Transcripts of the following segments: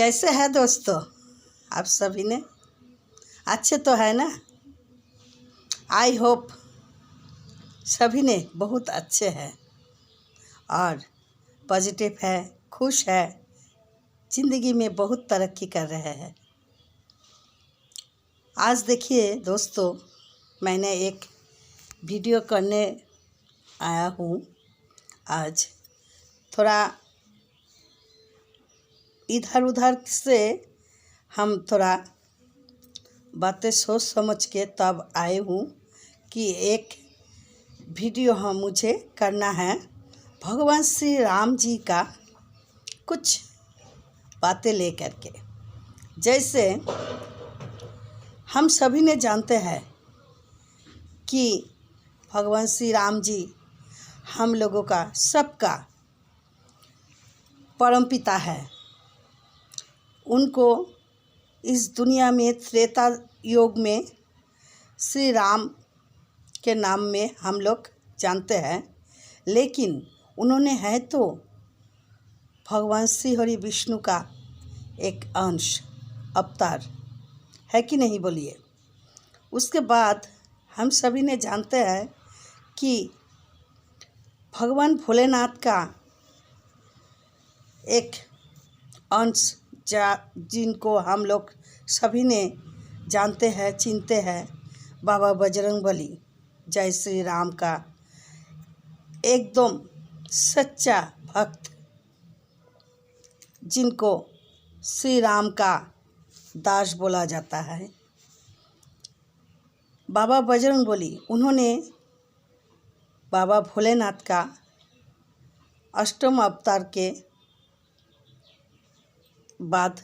कैसे है दोस्तों? आप सभी ने अच्छे तो है ना? आई होप सभी ने बहुत अच्छे हैं और पॉजिटिव है, खुश है, ज़िंदगी में बहुत तरक्की कर रहे हैं। आज देखिए दोस्तों, मैंने एक वीडियो करने आया हूँ। आज थोड़ा इधर उधर से हम थोड़ा बातें सोच समझ के तब आए हूँ कि एक वीडियो मुझे करना है भगवान श्री राम जी का कुछ बातें लेकर के। जैसे हम सभी ने जानते हैं कि भगवान श्री राम जी हम लोगों का सबका परमपिता है। उनको इस दुनिया में त्रेता युग में श्री राम के नाम में हम लोग जानते हैं, लेकिन उन्होंने है तो भगवान श्री हरि विष्णु का एक अंश, अवतार है कि नहीं बोलिए। उसके बाद हम सभी ने जानते हैं कि भगवान भोलेनाथ का एक अंश जिनको हम लोग सभी ने जानते हैं, चिनते हैं, बाबा बजरंगबली, जय श्री राम का एकदम सच्चा भक्त, जिनको श्री राम का दास बोला जाता है। बाबा बजरंगबली उन्होंने बाबा भोलेनाथ का अष्टम अवतार के बाद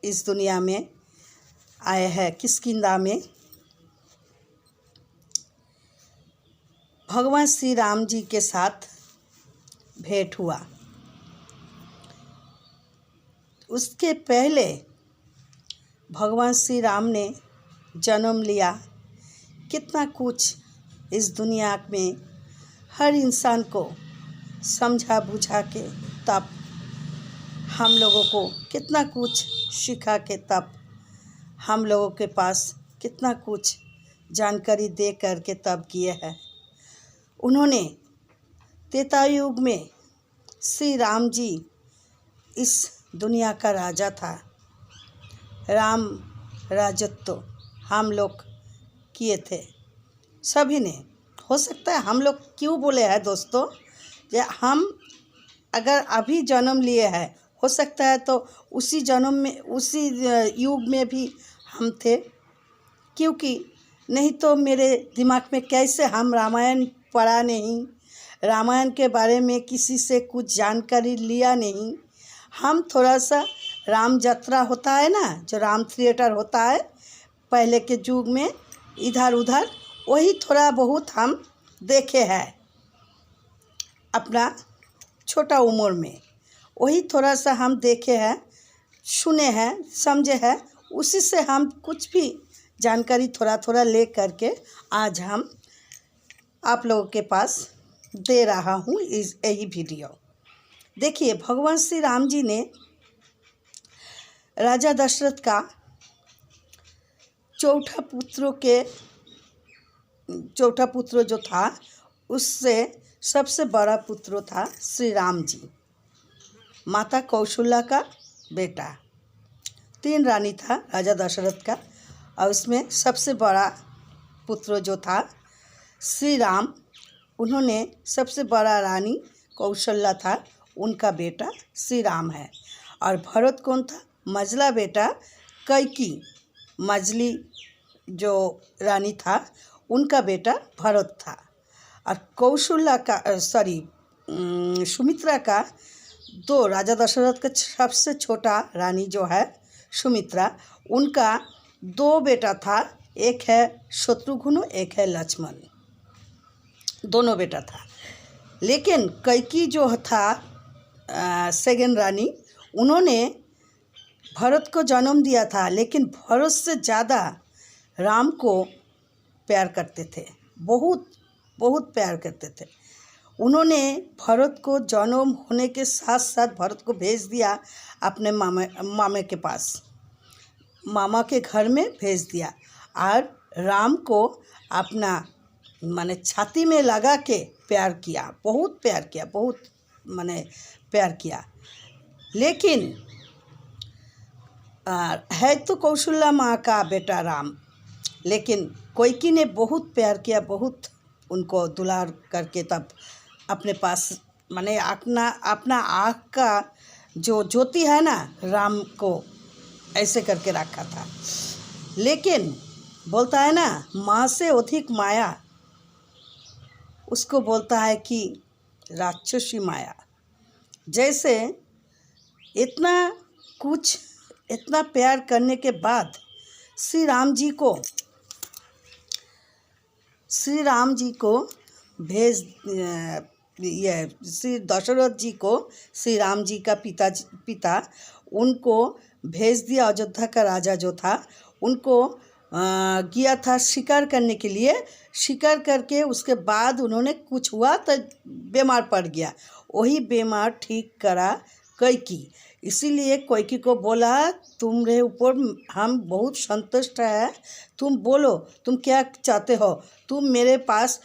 इस दुनिया में आए हैं। किष्किंधा में भगवान श्री राम जी के साथ भेंट हुआ। उसके पहले भगवान श्री राम ने जन्म लिया। कितना कुछ इस दुनिया में हर इंसान को समझा बुझा के तब हम लोगों को कितना कुछ सिखा के तब हम लोगों के पास कितना कुछ जानकारी दे कर के तब किए हैं। उन्होंने त्रेता युग में श्री राम जी इस दुनिया का राजा था। राम राजत्व हम लोग किए थे सभी ने। हो सकता है हम लोग क्यों बोले हैं दोस्तों, ये हम अगर अभी जन्म लिए हैं, हो सकता है तो उसी जन्म में उसी युग में भी हम थे, क्योंकि नहीं तो मेरे दिमाग में कैसे हम रामायण पढ़ा नहीं, रामायण के बारे में किसी से कुछ जानकारी लिया नहीं। हम थोड़ा सा राम यात्रा होता है ना, जो राम थिएटर होता है पहले के युग में, इधर उधर वही थोड़ा बहुत हम देखे हैं अपना छोटा उम्र में। वही थोड़ा सा हम देखे हैं, सुने हैं, समझे हैं, उसी से हम कुछ भी जानकारी थोड़ा थोड़ा ले करके आज हम आप लोगों के पास दे रहा हूँ इस यही वीडियो। देखिए, भगवान श्री राम जी ने राजा दशरथ का चौथा पुत्र जो था, उससे सबसे बड़ा पुत्र था श्री राम जी, माता कौशल्या का बेटा। 3 रानी था राजा दशरथ का, और उसमें सबसे बड़ा पुत्र जो था श्री राम, उन्होंने सबसे बड़ा रानी कौशल्या था, उनका बेटा श्री राम है। और भरत कौन था? मझला बेटा कैकी, मझली जो रानी था उनका बेटा भरत था। और कौशल्या का सुमित्रा का 2, राजा दशरथ का सबसे छोटा रानी जो है सुमित्रा, उनका 2 बेटा था, एक है शत्रुघ्न, एक है लक्ष्मण, दोनों बेटा था। लेकिन कैकी जो था सेकंड रानी, उन्होंने भरत को जन्म दिया था, लेकिन भरत से ज़्यादा राम को प्यार करते थे, बहुत बहुत प्यार करते थे। उन्होंने भरत को जन्म होने के साथ साथ भरत को भेज दिया अपने मामे के पास, मामा के घर में भेज दिया, और राम को अपना माने छाती में लगा के प्यार किया, बहुत प्यार किया, बहुत माने प्यार किया। लेकिन है तो कौशल्या माँ का बेटा राम, लेकिन कैकेयी ने बहुत प्यार किया, बहुत उनको दुलार करके तब अपने पास माने अपना आँख का जो ज्योति है ना, राम को ऐसे करके रखा था। लेकिन बोलता है ना, माँ से अधिक माया, उसको बोलता है कि राक्षसी माया। जैसे इतना प्यार करने के बाद श्री राम जी को भेज ये श्री दशरथ जी को, श्री राम जी का पिता उनको भेज दिया। अयोध्या का राजा जो था उनको गया था शिकार करने के लिए। शिकार करके उसके बाद उन्होंने कुछ हुआ तो बीमार पड़ गया, वही बीमार ठीक करा कैकेयी। इसीलिए कैकेयी को बोला, तुम्हारे ऊपर हम बहुत संतुष्ट है, तुम बोलो तुम क्या चाहते हो, तुम मेरे पास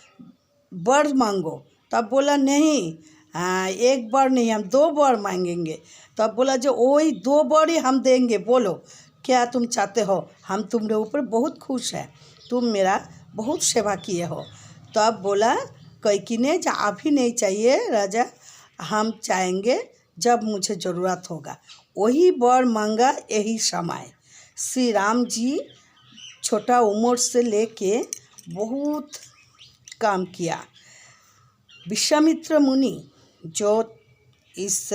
वर मांगो। तब बोला नहीं, एक बार नहीं, हम 2 बार मांगेंगे। तब बोला जो वही 2 बार ही हम देंगे, बोलो क्या तुम चाहते हो, हम तुम्हारे ऊपर बहुत खुश है, तुम मेरा बहुत सेवा किए हो। तब बोला कैकेयी ने, जो अभी नहीं चाहिए राजा, हम चाहेंगे जब मुझे ज़रूरत होगा। वही वर मांगा। यही समय श्री राम जी छोटा उम्र से लेके बहुत काम किया। विश्वामित्र मुनि जो इस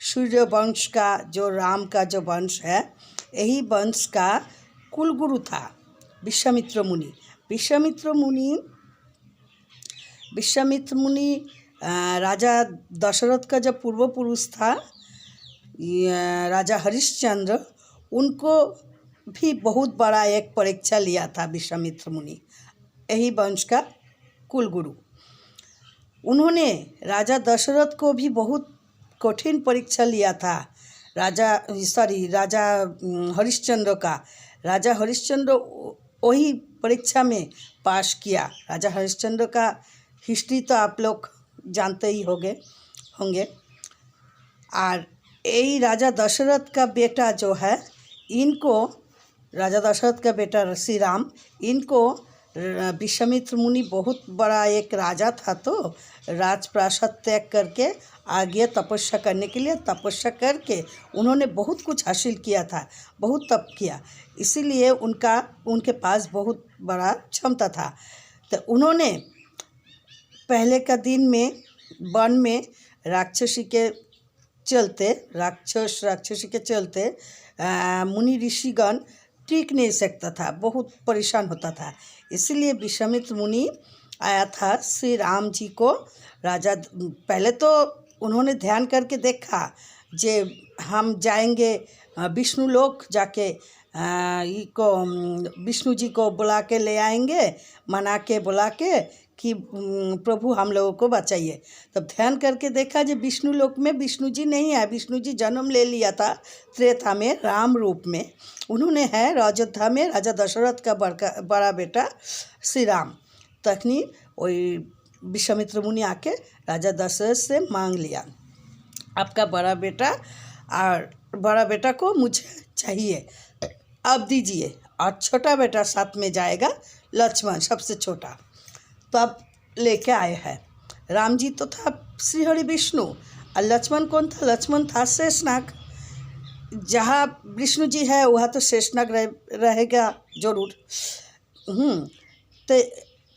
सूर्य वंश का, जो राम का जो वंश है, यही वंश का कुलगुरु था विश्वामित्र मुनि। विश्वामित्र मुनि राजा दशरथ का जब पूर्व पुरुष था, राजा हरिश्चंद्र, उनको भी बहुत बड़ा एक परीक्षा लिया था विश्वामित्र मुनि, यही वंश का कुलगुरु। उन्होंने राजा दशरथ को भी बहुत कठिन परीक्षा लिया था, राजा हरिश्चंद्र का। राजा हरिश्चंद्र वही परीक्षा में पास किया। राजा हरिश्चंद्र का हिस्ट्री तो आप लोग जानते ही होंगे। और यही राजा दशरथ का बेटा जो है, इनको राजा दशरथ का बेटा श्री राम, इनको विश्वामित्र मुनि बहुत बड़ा एक राजा था, तो राजप्रासाद त्याग करके आ गया तपस्या करने के लिए। तपस्या करके उन्होंने बहुत कुछ हासिल किया था, बहुत तप किया, इसीलिए उनके पास बहुत बड़ा क्षमता था। तो उन्होंने पहले का दिन में वन में राक्षसी के चलते मुनि ऋषिगण टिक नहीं सकता था, बहुत परेशान होता था। इसलिए विश्वामित्र मुनि आया था श्री राम जी को। राजा पहले तो उन्होंने ध्यान करके देखा जे हम जाएंगे विष्णु लोक, जाके विष्णु जी को बुला के ले आएंगे, मना के बुला के कि प्रभु हम लोगों को बचाइए। तब ध्यान करके देखा जो विष्णु लोक में विष्णु जी नहीं है। विष्णु जी जन्म ले लिया था त्रेता में राम रूप में, उन्होंने है अयोध्या में राजा दशरथ का बड़ा बेटा श्री राम। तखनी वही विश्वामित्र मुनि आके राजा दशरथ से मांग लिया, आपका बड़ा बेटा को मुझे चाहिए, अब दीजिए। और छोटा बेटा साथ में जाएगा, लक्ष्मण सबसे छोटा। तो अब लेके आए हैं। राम जी तो था श्री हरि विष्णु, और लक्ष्मण कौन था? लक्ष्मण था शेषनाग। जहाँ विष्णु जी है वहाँ तो शेषनाग रहेगा जरूर। तो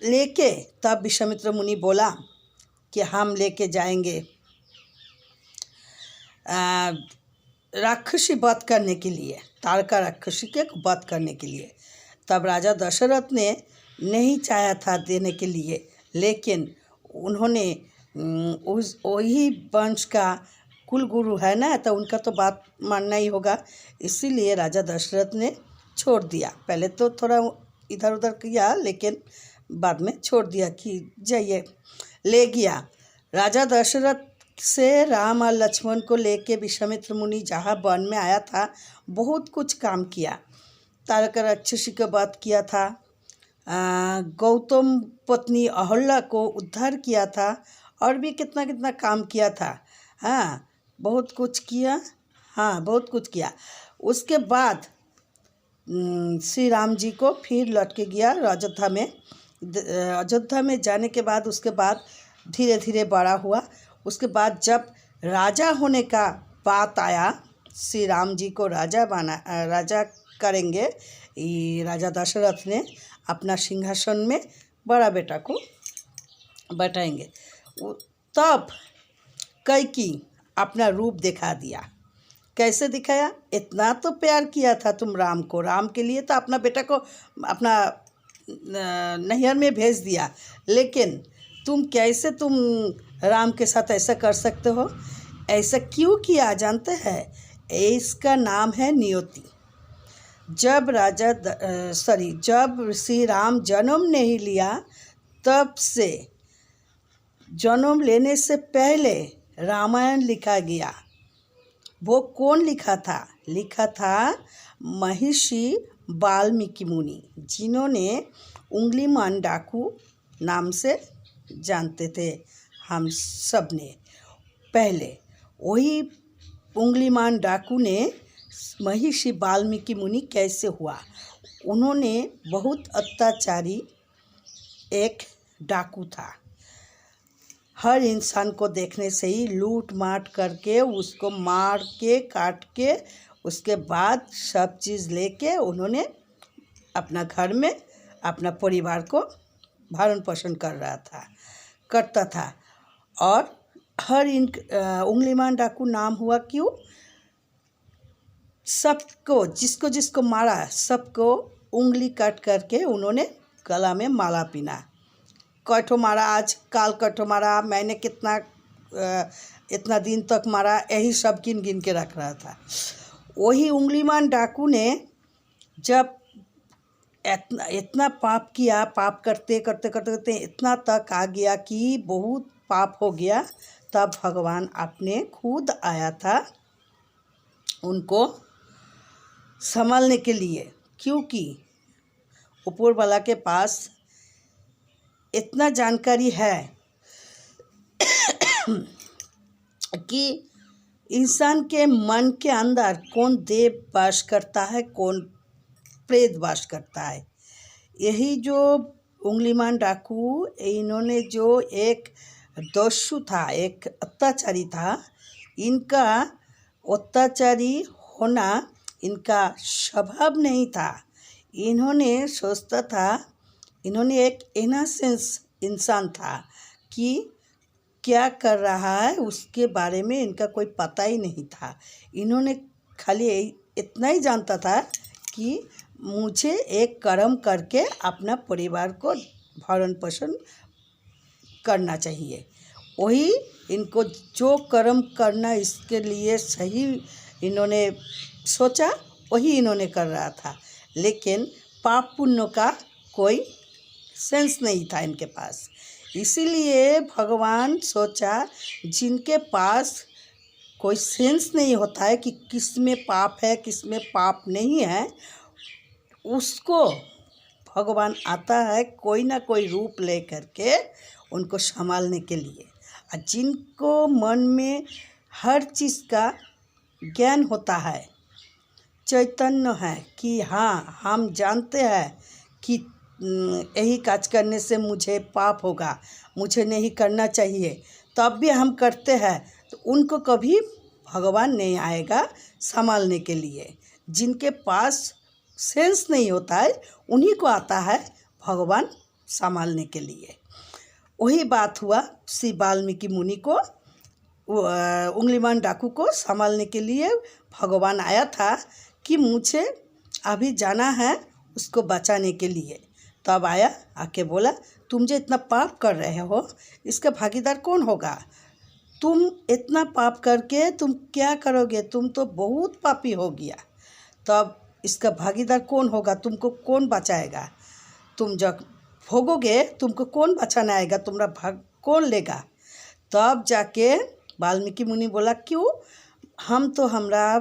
लेके तब विश्वामित्र मुनि बोला कि हम लेके जाएंगे राक्षसी वध करने के लिए, तारका राक्षसी के वध करने के लिए। तब राजा दशरथ ने नहीं चाहा था देने के लिए, लेकिन उन्होंने वही वंश का कुलगुरु है ना, तो उनका तो बात मानना ही होगा। इसीलिए राजा दशरथ ने छोड़ दिया। पहले तो थोड़ा इधर उधर किया, लेकिन बाद में छोड़ दिया कि जाइए। ले गया राजा दशरथ से राम और लक्ष्मण को लेके विश्वामित्र मुनि जहाँ वन में आया था, बहुत कुछ काम किया। तारका राक्षसी का वध किया था, गौतम पत्नी अहल्या को उद्धार किया था, और भी कितना कितना काम किया था। हाँ, बहुत कुछ किया। हाँ, बहुत कुछ किया। उसके बाद श्री राम जी को फिर लौट के गया अयोध्या में। अयोध्या में जाने के बाद उसके बाद धीरे धीरे बड़ा हुआ। उसके बाद जब राजा होने का बात आया, श्री राम जी को राजा करेंगे, ये राजा दशरथ ने अपना सिंहासन में बड़ा बेटा को बैठाएंगे। तब कैकेयी अपना रूप दिखा दिया। कैसे दिखाया? इतना तो प्यार किया था तुम राम को, राम के लिए तो अपना बेटा को अपना नैहर में भेज दिया, लेकिन तुम राम के साथ ऐसा कर सकते हो? ऐसा क्यों किया जानते हैं? इसका नाम है नियति। जब श्री राम जन्म नहीं लिया, तब से जन्म लेने से पहले रामायण लिखा गया। वो कौन लिखा था? लिखा था महर्षि वाल्मीकि मुनि, जिन्होंने उंगलीमान डाकू नाम से जानते थे हम सब ने। पहले वही उंगलीमान डाकू ने महर्षि वाल्मीकि मुनि कैसे हुआ? उन्होंने बहुत अत्याचारी एक डाकू था। हर इंसान को देखने से ही लूट माट करके, उसको मार के काट के, उसके बाद सब चीज़ लेके उन्होंने अपना घर में अपना परिवार को भरण पोषण करता था। और हर उंगलीमान डाकू नाम हुआ क्यों? सबको, जिसको मारा, सबको उंगली काट करके उन्होंने गला में माला पहना। कठो मारा, आज काल कठो मारा, मैंने इतना दिन तक मारा, यही सब गिन गिन के रख रहा था। वही उंगलीमान डाकू ने जब इतना पाप किया, पाप करते इतना तक आ गया कि बहुत पाप हो गया, तब भगवान अपने खुद आया था उनको संभालने के लिए। क्योंकि ऊपर वाला के पास इतना जानकारी है कि इंसान के मन के अंदर कौन देव वास करता है, कौन प्रेत वास करता है। यही जो उंगलीमान डाकू, इन्होंने जो एक दस्यु था, एक अत्याचारी था, इनका अत्याचारी होना इनका स्वभाव नहीं था। इन्होंने सोचता था, इन्होंने एक इनोसेंस इंसान था कि क्या कर रहा है उसके बारे में इनका कोई पता ही नहीं था। इन्होंने खाली इतना ही जानता था कि मुझे एक कर्म करके अपना परिवार को भरण पोषण करना चाहिए। वही इनको जो कर्म करना इसके लिए सही इन्होंने सोचा, वही इन्होंने कर रहा था। लेकिन पाप पुण्य का कोई सेंस नहीं था इनके पास। इसीलिए भगवान सोचा, जिनके पास कोई सेंस नहीं होता है कि किस में पाप है किस में पाप नहीं है, उसको भगवान आता है कोई ना कोई रूप ले करके उनको संभालने के लिए। और जिनको मन में हर चीज़ का ज्ञान होता है, चैतन्य है कि हाँ, हम जानते हैं कि यही काज करने से मुझे पाप होगा, मुझे नहीं करना चाहिए, तब भी हम करते हैं, तो उनको कभी भगवान नहीं आएगा संभालने के लिए। जिनके पास सेंस नहीं होता है, उन्हीं को आता है भगवान संभालने के लिए। वही बात हुआ श्री वाल्मीकि मुनि को, उंगलीमान डाकू को संभालने के लिए भगवान आया था कि मुझे अभी जाना है उसको बचाने के लिए। तब आया, आके बोला, तुम जो इतना पाप कर रहे हो, इसका भागीदार कौन होगा? तुम इतना पाप करके तुम क्या करोगे? तुम तो बहुत पापी हो गया। तब इसका भागीदार कौन होगा? तुमको कौन बचाएगा? तुम जब भोगोगे तुमको कौन बचाने आएगा? तुम्हारा भाग कौन लेगा? तब जाके वाल्मीकि मुनि बोला, क्यों? हम तो हमरा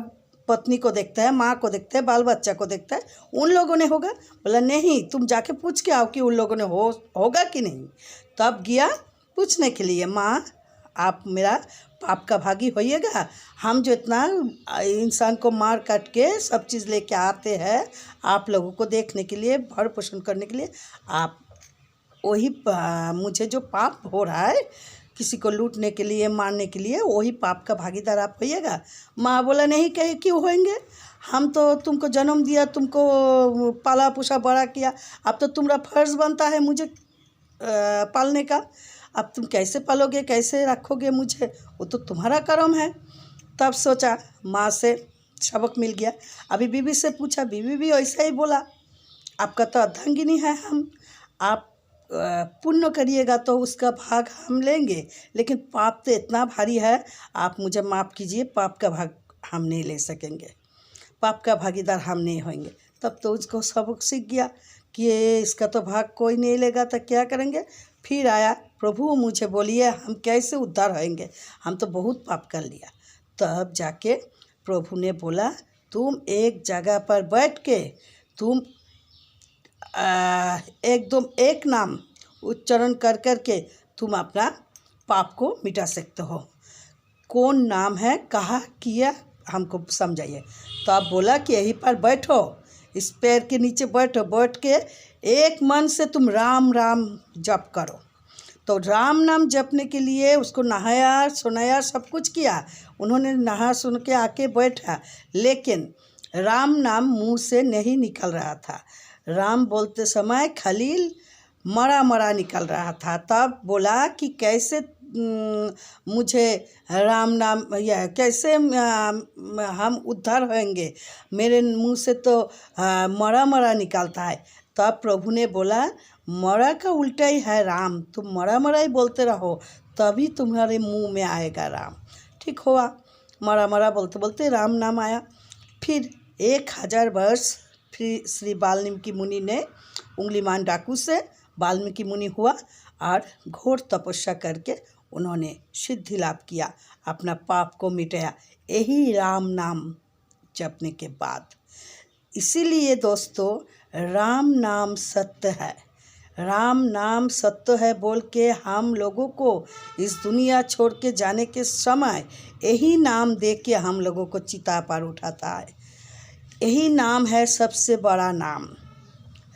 पत्नी को देखते हैं, माँ को देखते हैं, बाल बच्चा को देखते हैं, उन लोगों ने होगा? बोला नहीं, तुम जाके पूछ के आओ कि उन लोगों ने होगा कि नहीं। तब गया पूछने के लिए, माँ आप मेरा पाप का भागी होइएगा, हम जो इतना इंसान को मार काट के सब चीज़ लेके आते हैं आप लोगों को देखने के लिए, भरण पोषण करने के लिए, आप वही मुझे जो पाप हो रहा है किसी को लूटने के लिए, मारने के लिए, वही पाप का भागीदार आप होइएगा। माँ बोला नहीं, कहे क्यों होंगे? हम तो तुमको जन्म दिया, तुमको पाला पोसा बड़ा किया, अब तो तुम्हारा फर्ज बनता है मुझे पालने का। अब तुम कैसे पालोगे, कैसे रखोगे मुझे, वो तो तुम्हारा कर्म है। तब सोचा, माँ से सबक मिल गया। अभी बीवी से पूछा, बीवी भी ऐसा ही बोला, आपका तो अर्धांगिनी है हम, आप पुण्य करिएगा तो उसका भाग हम लेंगे, लेकिन पाप तो इतना भारी है, आप मुझे माफ़ कीजिए, पाप का भाग हम नहीं ले सकेंगे, पाप का भागीदार हम नहीं होंगे। तब तो उसको सबक सीख गया कि ये इसका तो भाग कोई नहीं लेगा, तो क्या करेंगे। फिर आया, प्रभु मुझे बोलिए हम कैसे उद्धार होंगे, हम तो बहुत पाप कर लिया। तब जाके प्रभु ने बोला, तुम एक जगह पर बैठ के तुम एकदम एक नाम उच्चारण कर कर के तुम अपना पाप को मिटा सकते हो। कौन नाम है, कहा किया, हमको समझाइए। तो आप बोला कि यहीं पर बैठो, इस पैर के नीचे बैठो, बैठ के एक मन से तुम राम राम जप करो। तो राम नाम जपने के लिए उसको नहाया सुनाया, सब कुछ किया। उन्होंने नहा सुन के आके बैठा, लेकिन राम नाम मुंह से नहीं निकल रहा था। राम बोलते समय खलील मरा मरा निकल रहा था। तब बोला कि कैसे मुझे राम नाम या कैसे हम उद्धार होंगे, मेरे मुंह से तो मरा मरा निकलता है। तब प्रभु ने बोला, मरा का उल्टा ही है राम, तुम मरा मरा ही बोलते रहो, तभी तुम्हारे मुंह में आएगा राम। ठीक हुआ, मरा मरा बोलते बोलते राम नाम आया। फिर 1000 वर्ष फिर श्री वाल्मीकि मुनि ने उंगलीमान डाकू से वाल्मीकि मुनि हुआ और घोर तपस्या करके उन्होंने सिद्धि लाभ किया, अपना पाप को मिटाया, यही राम नाम जपने के बाद। इसीलिए दोस्तों, राम नाम सत्य है, राम नाम सत्य है बोल के हम लोगों को इस दुनिया छोड़ के जाने के समय यही नाम दे के हम लोगों को चिता पर उठाता है। यही नाम है सबसे बड़ा नाम,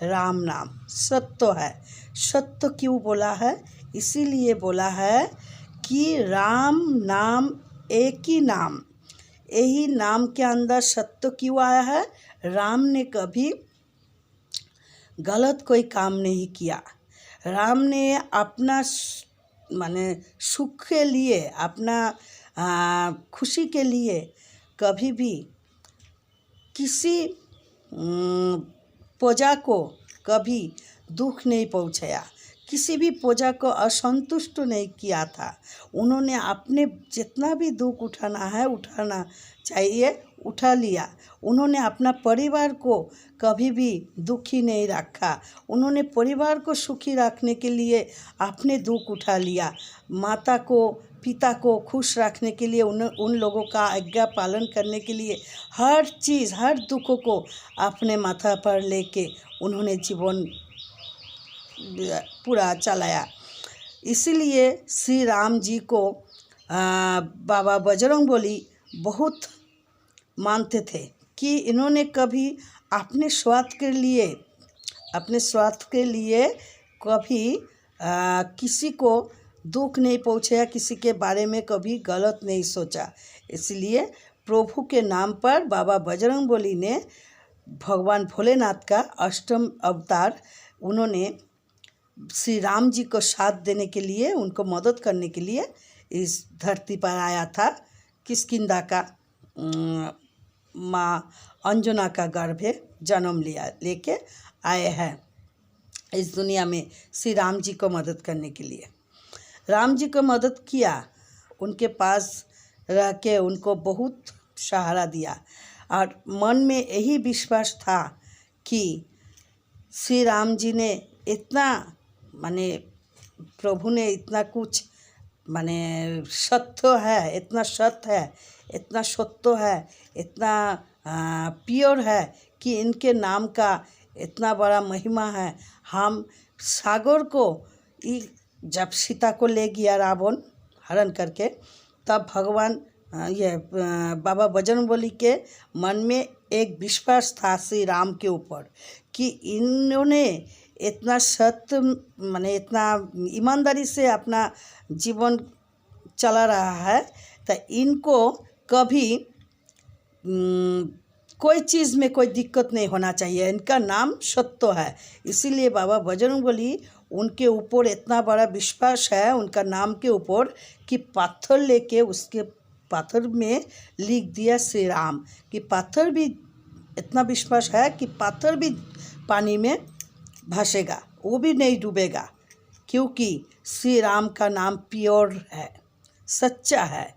राम नाम सत्य है। सत्य क्यों बोला है? इसीलिए बोला है कि राम नाम एक ही नाम, यही नाम के अंदर सत्य क्यों आया है? राम ने कभी गलत कोई काम नहीं किया। राम ने अपना माने सुख के लिए, अपना खुशी के लिए कभी भी किसी प्रजा को कभी दुख नहीं पहुंचाया, किसी भी प्रजा को असंतुष्ट नहीं किया था। उन्होंने अपने जितना भी दुख उठाना चाहिए उठा लिया। उन्होंने अपना परिवार को कभी भी दुखी नहीं रखा। उन्होंने परिवार को सुखी रखने के लिए अपने दुख उठा लिया। माता को पिता को खुश रखने के लिए उन लोगों का आज्ञा पालन करने के लिए हर चीज़, हर दुखों को अपने माथा पर लेके उन्होंने जीवन पूरा चलाया। इसीलिए श्री राम जी को बाबा बजरंगबली बहुत मानते थे कि इन्होंने कभी अपने स्वार्थ के लिए कभी किसी को दुख नहीं पहुंचाया, किसी के बारे में कभी गलत नहीं सोचा। इसलिए प्रभु के नाम पर बाबा बजरंगबली ने भगवान भोलेनाथ का 8वां अवतार, उन्होंने श्री राम जी को साथ देने के लिए, उनको मदद करने के लिए इस धरती पर आया था। किष्किंधा का माँ अंजना का गर्भे जन्म लेके आए हैं इस दुनिया में श्री राम जी को मदद करने के लिए। राम जी को मदद किया, उनके पास रह के उनको बहुत सहारा दिया और मन में यही विश्वास था कि श्री राम जी ने इतना प्रभु ने इतना कुछ माने सत्य है, इतना सत्य है, इतना सत्य है, इतना प्योर है कि इनके नाम का इतना बड़ा महिमा है। हम सागर को जब सीता को ले गया रावण हरण करके, तब भगवान बाबा बजरंगबली के मन में एक विश्वास था श्री राम के ऊपर कि इन्होंने इतना सत्य माने इतना ईमानदारी से अपना जीवन चला रहा है, तो इनको कभी कोई चीज़ में कोई दिक्कत नहीं होना चाहिए। इनका नाम सत्य है, इसीलिए बाबा बजरंगबली उनके ऊपर इतना बड़ा विश्वास है उनका नाम के ऊपर कि पत्थर लेके उसके पत्थर में लिख दिया श्री राम, कि पत्थर भी इतना विश्वास है कि पत्थर भी पानी में भासेगा, वो भी नहीं डूबेगा, क्योंकि श्री राम का नाम प्योर है, सच्चा है।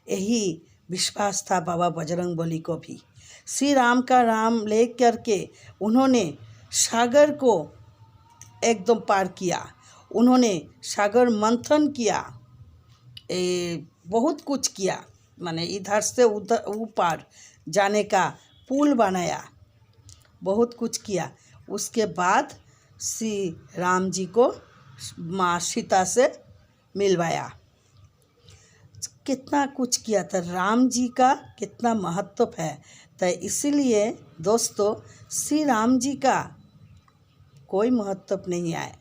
यही विश्वास था बाबा बजरंगबली को भी। श्री राम का नाम ले करके उन्होंने सागर को एकदम पार किया, उन्होंने सागर मंथन किया, बहुत कुछ किया, माने इधर से उधर ऊपर जाने का पुल बनाया, बहुत कुछ किया। उसके बाद श्री राम जी को माँ सीता से मिलवाया, कितना कुछ किया था। राम जी का कितना महत्व है, तो इसीलिए दोस्तों श्री राम जी का कोई महत्व नहीं है।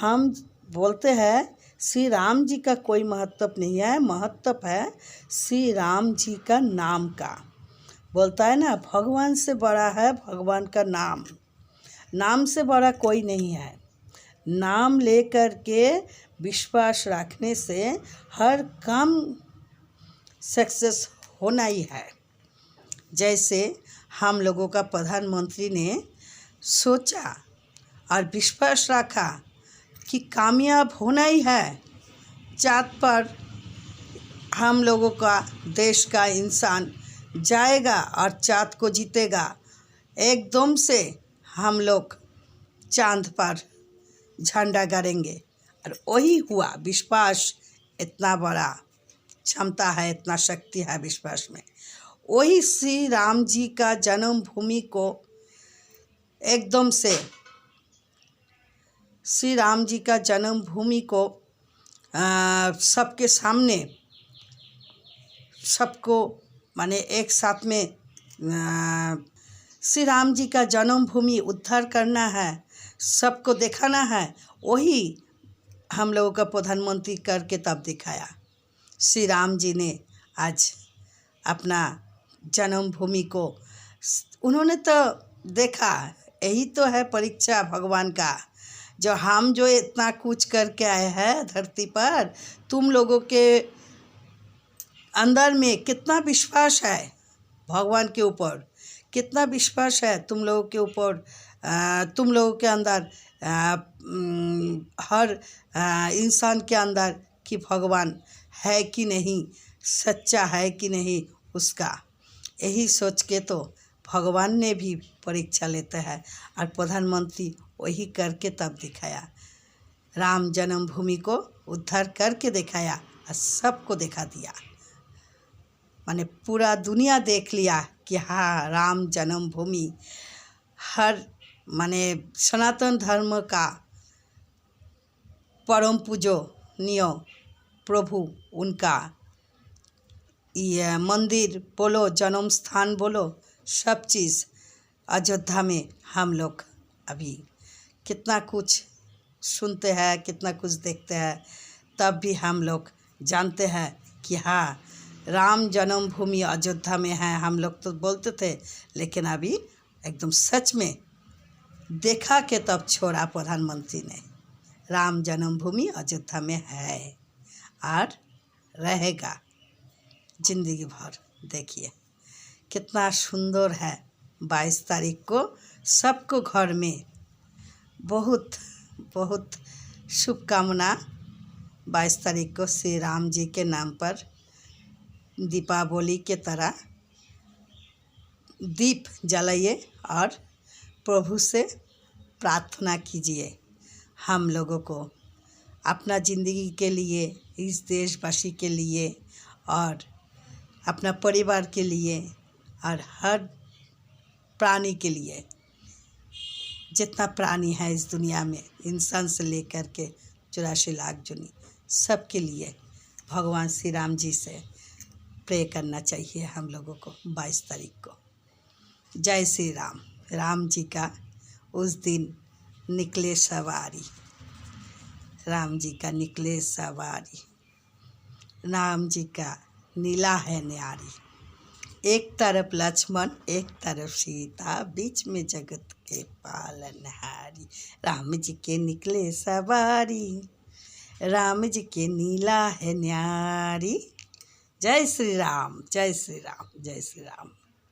हम बोलते हैं श्री राम जी का कोई महत्व नहीं है, महत्व है श्री राम जी का नाम का। बोलता है ना, भगवान से बड़ा है भगवान का नाम, नाम से बड़ा कोई नहीं है। नाम लेकर के विश्वास रखने से हर काम सक्सेस होना ही है। जैसे हम लोगों का प्रधानमंत्री ने सोचा और विश्वास रखा कि कामयाब होना ही है, चाँद पर हम लोगों का देश का इंसान जाएगा और चाँद को जीतेगा। एकदम से हम लोग चाँद पर झंडा गाड़ेंगे, और वही हुआ। विश्वास इतना बड़ा क्षमता है, इतना शक्ति है विश्वास में। वही श्री राम जी का जन्मभूमि को एकदम से श्री राम जी का जन्मभूमि को सबके सामने सबको माने एक साथ में श्री राम जी का जन्मभूमि उद्धार करना है, सबको दिखाना है। वही हम लोगों का प्रधानमंत्री करके तब दिखाया। श्री राम जी ने आज अपना जन्मभूमि को उन्होंने तो देखा। यही तो है परीक्षा भगवान का, जो हम जो इतना कुछ करके आए हैं धरती पर, तुम लोगों के अंदर में कितना विश्वास है भगवान के ऊपर, कितना विश्वास है तुम लोगों के ऊपर, तुम लोगों के अंदर, हर इंसान के अंदर कि भगवान है कि नहीं, सच्चा है कि नहीं उसका। यही सोच के तो भगवान ने भी परीक्षा लेते हैं, और प्रधानमंत्री वही करके तब दिखाया। राम जन्मभूमि को उद्धार करके दिखाया और सबको दिखा दिया। माने पूरा दुनिया देख लिया कि हाँ, राम जन्मभूमि हर माने सनातन धर्म का परम पूजनीय प्रभु उनका ये मंदिर बोलो, जन्म स्थान बोलो, सब चीज़ अयोध्या में हम लोग अभी कितना कुछ सुनते हैं, कितना कुछ देखते हैं, तब भी हम लोग जानते हैं कि हाँ, राम जन्मभूमि अयोध्या में है। हम लोग तो बोलते थे, लेकिन अभी एकदम सच में देखा के तब छोड़ा प्रधानमंत्री ने। राम जन्मभूमि अयोध्या में है और रहेगा जिंदगी भर। देखिए कितना सुंदर है। 22 तारीख को सबको घर में बहुत बहुत शुभकामना। 22 तारीख को श्री राम जी के नाम पर दीपावली के तरह दीप जलाइए और प्रभु से प्रार्थना कीजिए हम लोगों को अपना ज़िंदगी के लिए इस देशवासी के लिए और अपना परिवार के लिए और हर प्राणी के लिए, जितना प्राणी है इस दुनिया में, इंसान से लेकर के 84 लाख जुनी, सबके लिए भगवान श्री राम जी से प्रे करना चाहिए हम लोगों को 22 तारीख को। जय श्री राम। राम जी का उस दिन निकले सवारी, राम जी का निकले सवारी, राम जी का नीला है न्यारी। एक तरफ लक्ष्मण एक तरफ सीता, बीच में जगत के पालनहारी। राम जी के निकले सवारी, राम जी के नीला है न्यारी। जय श्री राम, जय श्री राम, जय श्री राम।